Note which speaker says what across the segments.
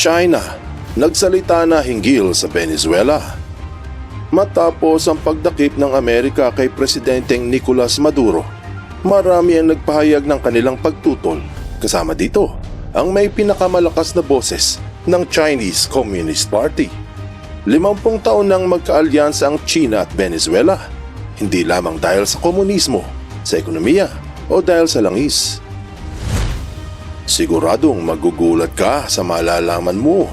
Speaker 1: China nagsalita na hinggil sa Venezuela. Matapos ang pagdakip ng Amerika kay Presidenteng Nicolas Maduro, marami ang nagpahayag ng kanilang pagtutol. Kasama dito ang may pinakamalakas na boses ng Chinese Communist Party. 50 taon nang magkaalyansa ang China at Venezuela, hindi lamang dahil sa komunismo, sa ekonomiya o dahil sa langis. Siguradong magugulat ka sa malalaman mo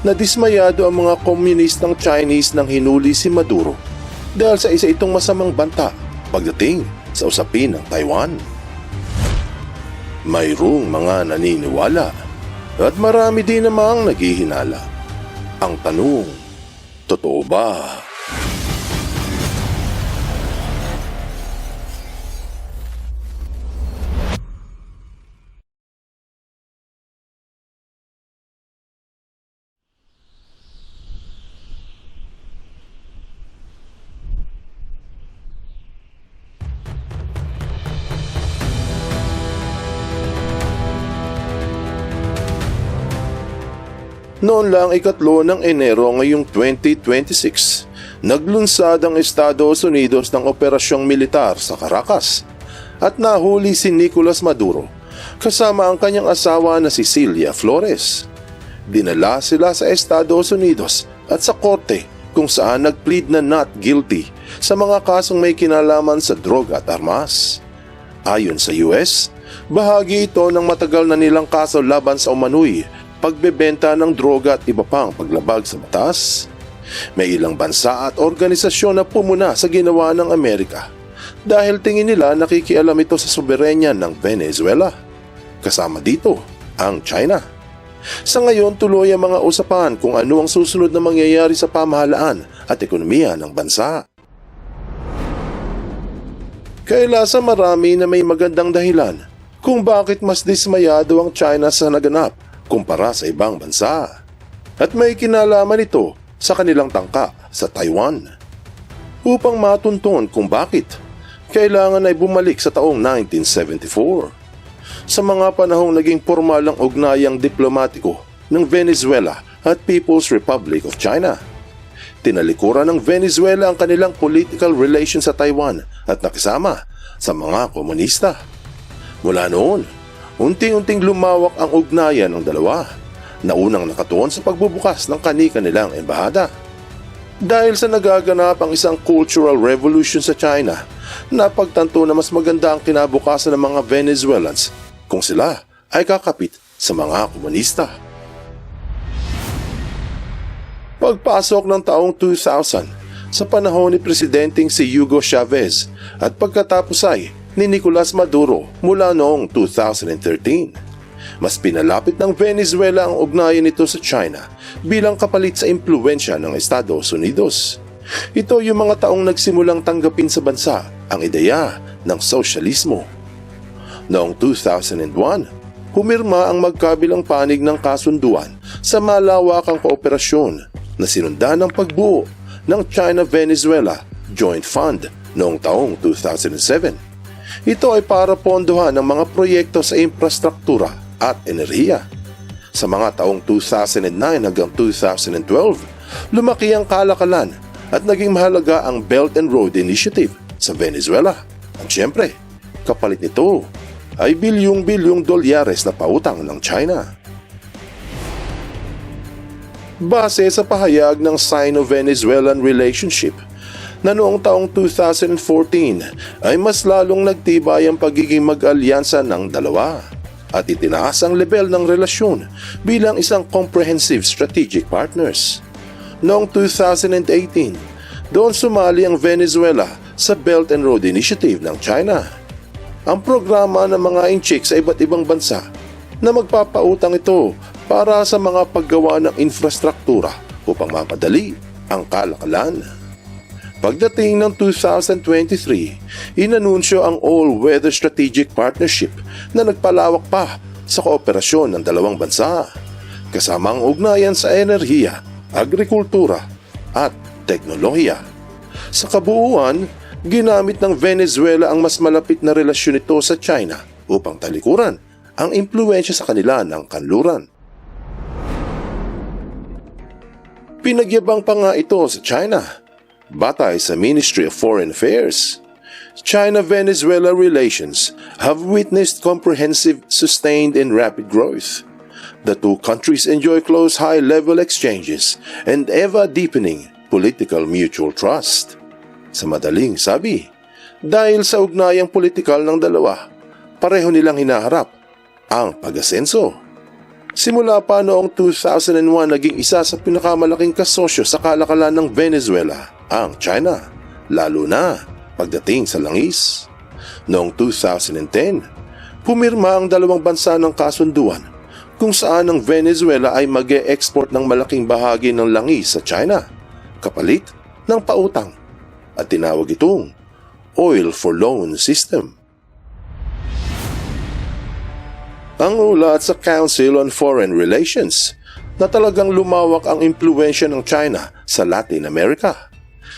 Speaker 1: na dismayado ang mga komunistang Chinese nang hinuli si Maduro dahil sa isa itong masamang banta pagdating sa usapin ng Taiwan. Mayroong mga naniniwala at marami din namang naghihinala. Ang tanong, totoo ba? Noon lang 3 ng Enero ngayong 2026, naglunsad ang Estados Unidos ng operasyong militar sa Caracas at nahuli si Nicolas Maduro kasama ang kanyang asawa na si Cilia Flores. Dinala sila sa Estados Unidos at sa korte kung saan nagplead na not guilty sa mga kasong may kinalaman sa droga at armas. Ayon sa US, bahagi ito ng matagal na nilang kaso laban sa umano'y pagbebenta ng droga at iba pang paglabag sa batas. May ilang bansa at organisasyon na pumuna sa ginawa ng Amerika dahil tingin nila nakikialam ito sa soberenya ng Venezuela. Kasama dito ang China. Sa ngayon tuloy ang mga usapan kung ano ang susunod na mangyayari sa pamahalaan at ekonomiya ng bansa. Kailasa marami na may magandang dahilan kung bakit mas dismayado ang China sa naganap kumpara sa ibang bansa. At may kinalaman ito sa kanilang tangka sa Taiwan. Upang matunton kung bakit, kailangan ay bumalik sa taong 1974. Sa mga panahong naging formal ang ugnayang diplomatiko ng Venezuela at People's Republic of China. Tinalikuran ng Venezuela ang kanilang political relations sa Taiwan at nakisama sa mga komunista. Mula noon, unting-unting lumawak ang ugnayan ng dalawa na unang nakatuon sa pagbubukas ng kani-kanilang embahada. Dahil sa nagaganap ang isang cultural revolution sa China, napagtanto na mas maganda ang kinabukasan ng mga Venezuelans kung sila ay kakapit sa mga komunista. Pagpasok ng taong 2000 sa panahon ni Presidenteng si Hugo Chavez at pagkatapos ay ni Nicolas Maduro mula noong 2013. Mas pinalapit ng Venezuela ang ugnayan nito sa China bilang kapalit sa impluwensya ng Estados Unidos. Ito yung mga taong nagsimulang tanggapin sa bansa ang ideya ng sosyalismo. Noong 2001, humirma ang magkabilang panig ng kasunduan sa malawakang kooperasyon na sinundan ng pagbuo ng China-Venezuela Joint Fund noong taong 2007. Ito ay para pondohan ng mga proyekto sa infrastruktura at enerhiya. Sa mga taong 2009 hanggang 2012, lumaki ang kalakalan at naging mahalaga ang Belt and Road Initiative sa Venezuela. At siyempre, kapalit nito ay bilyong-bilyong dolyares na pautang ng China. Base sa pahayag ng Sino-Venezuelan Relationship, na noong taong 2014 ay mas lalong nagtibay ang pagiging mag-alyansa ng dalawa at itinaas ang level ng relasyon bilang isang comprehensive strategic partners. Noong 2018, doon sumali ang Venezuela sa Belt and Road Initiative ng China, ang programa ng mga inchik sa iba't ibang bansa na magpapautang ito para sa mga paggawa ng infrastruktura upang mapadali ang kalakalan. Pagdating ng 2023, inanunsyo ang All-Weather Strategic Partnership na nagpalawak pa sa kooperasyon ng dalawang bansa, kasama ang ugnayan sa enerhiya, agrikultura at teknolohiya. Sa kabuuan, ginamit ng Venezuela ang mas malapit na relasyon nito sa China upang talikuran ang impluwensya sa kanila ng kanluran. Ipinagyabang pa nga ito sa China. Batay sa Ministry of Foreign Affairs, China-Venezuela relations have witnessed comprehensive, sustained, and rapid growth. The two countries enjoy close high-level exchanges and ever-deepening political mutual trust. Sa madaling sabi, dahil sa ugnayang politikal ng dalawa, pareho nilang hinaharap ang pag-asenso. Simula pa noong 2001 naging isa sa pinakamalaking kasosyo sa kalakalan ng Venezuela ang China, lalo na pagdating sa langis. Noong 2010, pumirma ang dalawang bansa ng kasunduan kung saan ang Venezuela ay mag-e-export ng malaking bahagi ng langis sa China, kapalit ng pautang, at tinawag itong Oil for Loan System. Ang ulat sa Council on Foreign Relations na talagang lumawak ang impluwensya ng China sa Latin America.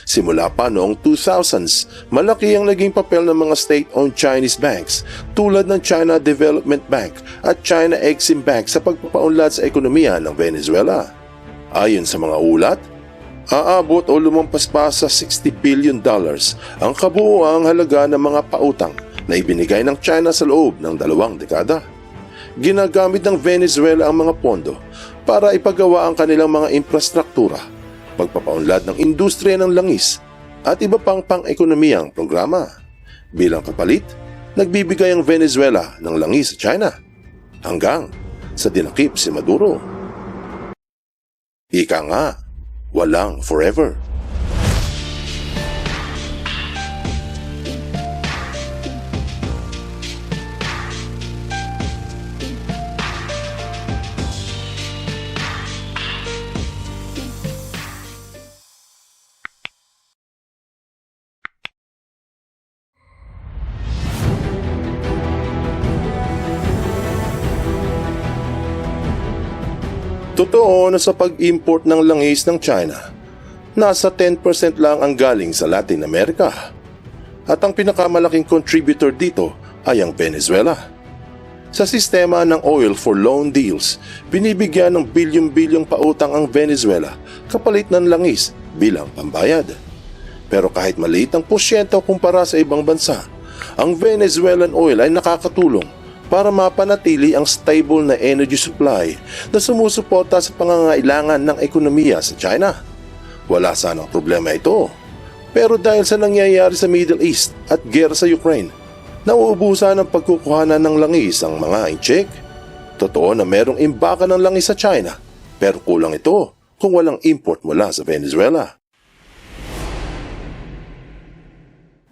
Speaker 1: Simula pa noong 2000s, malaki ang naging papel ng mga state-owned Chinese banks tulad ng China Development Bank at China Exim Bank sa pagpapaunlad sa ekonomiya ng Venezuela. Ayon sa mga ulat, aabot o lumampas pa sa $60 billion ang kabuuang halaga ng mga pautang na ibinigay ng China sa loob ng 2 dekada. Ginagamit ng Venezuela ang mga pondo para ipagawa ang kanilang mga infrastruktura, pagpapaunlad ng industriya ng langis at iba pang pang-ekonomiyang programa. Bilang kapalit, nagbibigay ang Venezuela ng langis sa China hanggang sa dinakip si Maduro. Ika nga, walang forever. Totoo na sa pag-import ng langis ng China, nasa 10% lang ang galing sa Latin America. At ang pinakamalaking contributor dito ay ang Venezuela. Sa sistema ng Oil for Loan Deals, binibigyan ng bilyong-bilyong pautang ang Venezuela kapalit ng langis bilang pambayad. Pero kahit maliit ang porsyento kumpara sa ibang bansa, ang Venezuelan oil ay nakakatulong para mapanatili ang stable na energy supply na sumusuporta sa pangangailangan ng ekonomiya sa China. Wala sanang problema ito. Pero dahil sa nangyayari sa Middle East at gera sa Ukraine, nauubusan ang pagkukuhanan ng langis ang mga incheck. Totoo na merong imbaka ng langis sa China, pero kulang ito kung walang import mula sa Venezuela.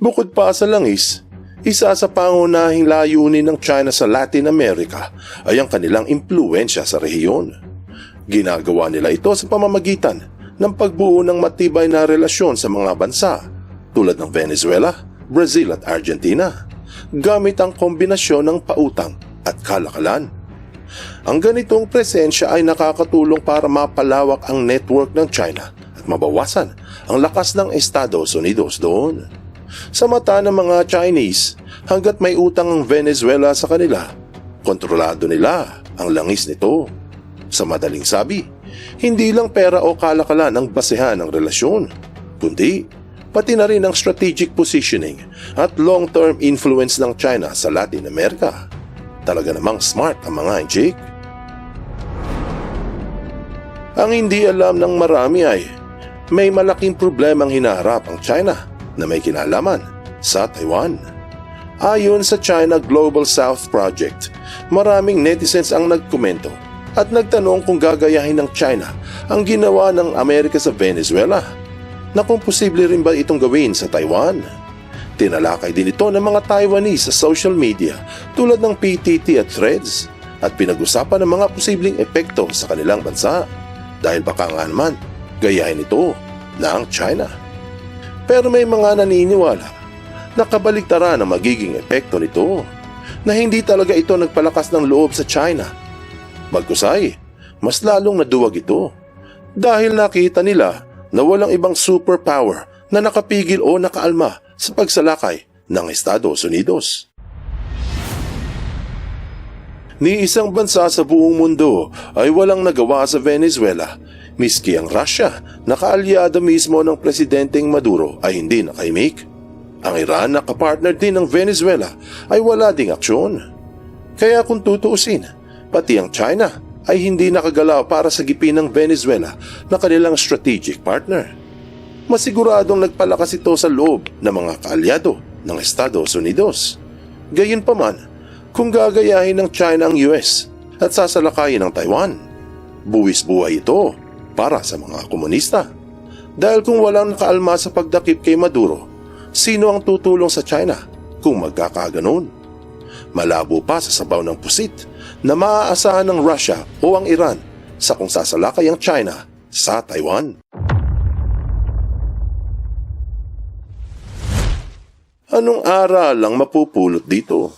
Speaker 1: Bukod pa sa langis, isa sa pangunahing layunin ng China sa Latin America ay ang kanilang impluwensya sa rehiyon. Ginagawa nila ito sa pamamagitan ng pagbuo ng matibay na relasyon sa mga bansa tulad ng Venezuela, Brazil at Argentina, gamit ang kombinasyon ng pautang at kalakalan. Ang ganitong presensya ay nakakatulong para mapalawak ang network ng China at mabawasan ang lakas ng Estados Unidos doon. Sa mata ng mga Chinese, hanggat may utang ang Venezuela sa kanila, kontrolado nila ang langis nito. Sa madaling sabi, hindi lang pera o kalakalan ang basehan ng relasyon, kundi pati na rin ang strategic positioning at long-term influence ng China sa Latin America. Talaga namang smart ang mga inchik. Ang hindi alam ng marami ay may malaking problemang hinaharap ang China na may kinalaman sa Taiwan. Ayon sa China Global South Project, maraming netizens ang nagkomento at nagtanong kung gagayahin ng China ang ginawa ng Amerika sa Venezuela, na kung posible rin ba itong gawin sa Taiwan. Tinalakay din ito ng mga Taiwanese sa social media tulad ng PTT at Threads, at pinag-usapan ng mga posibleng epekto sa kanilang bansa dahil baka nga naman gayahin ito ng China. Pero may mga naniniwala na kabaligtaran ang magiging epekto nito, na hindi talaga ito nagpalakas ng loob sa China. Bagkusay, mas lalong naduwag ito dahil nakita nila na walang ibang superpower na nakapigil o nakaalma sa pagsalakay ng Estados Unidos. Ni isang bansa sa buong mundo ay walang nagawa sa Venezuela, Miski ang Russia, na kaalyado mismo ng presidenteng Maduro, ay hindi nakaimik. Ang Iran na kapartner din ng Venezuela ay wala ding aksyon. Kaya kung tutuusin, pati ang China ay hindi nakagalaw para sagipin ng Venezuela na kanilang strategic partner. Masiguradong nagpalakas ito sa loob ng mga kaalyado ng Estados Unidos. Gayunpaman, kung gagayahin ng China ang US at sasalakayin ng Taiwan, buwis buhay ito para sa mga komunista. Dahil kung walang nakaalma sa pagdakip kay Maduro, sino ang tutulong sa China kung magkakaganon? Malabo pa sa sabaw ng pusit na maaasahan ng Russia o ang Iran sa kung sasalakay ang China sa Taiwan. Anong aral ang mapupulot dito?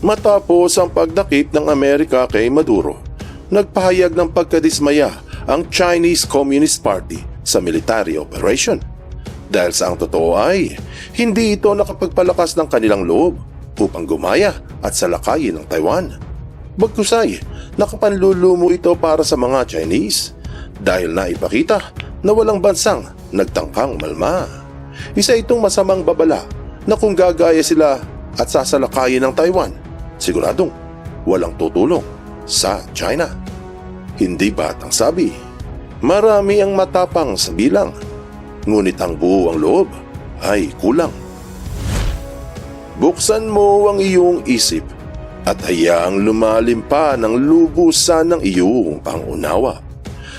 Speaker 1: Matapos ang pagdakip ng Amerika kay Maduro, nagpahayag ng pagkadismaya ang Chinese Communist Party sa military operation. Dahil sa ang totoo ay, hindi ito nakapagpalakas ng kanilang loob upang gumaya at salakayin ang Taiwan. Bagkusay, nakapanlulumo ito para sa mga Chinese dahil naipakita na walang bansang nagtangkang malma. Isa itong masamang babala na kung gagaya sila at sasalakayin ng Taiwan, siguradong walang tutulong sa China. Hindi ba't ang sabi, marami ang matapang sa bilang, ngunit ang buo ang loob ay kulang. Buksan mo ang iyong isip at hayaang lumalim pa ng lubusan ng iyong pangunawa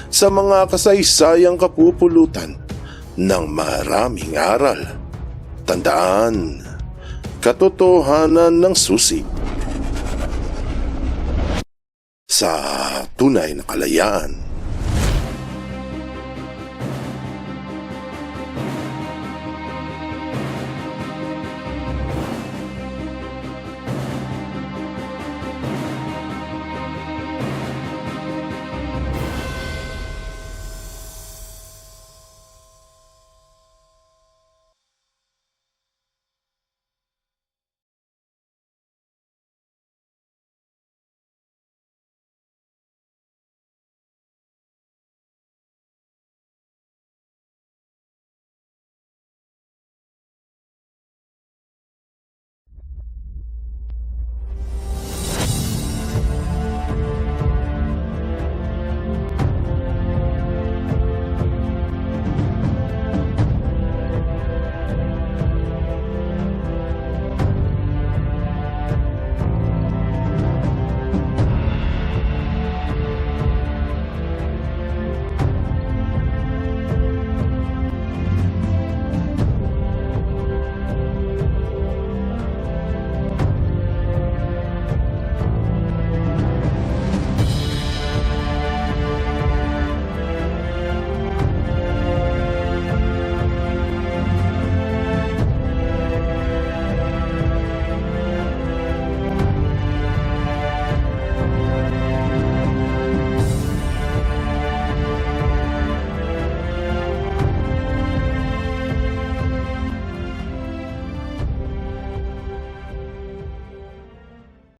Speaker 1: sa mga kasaysayang kapupulutan ng maraming aral. Tandaan, katotohanan ng susi sa tunay na kalayaan.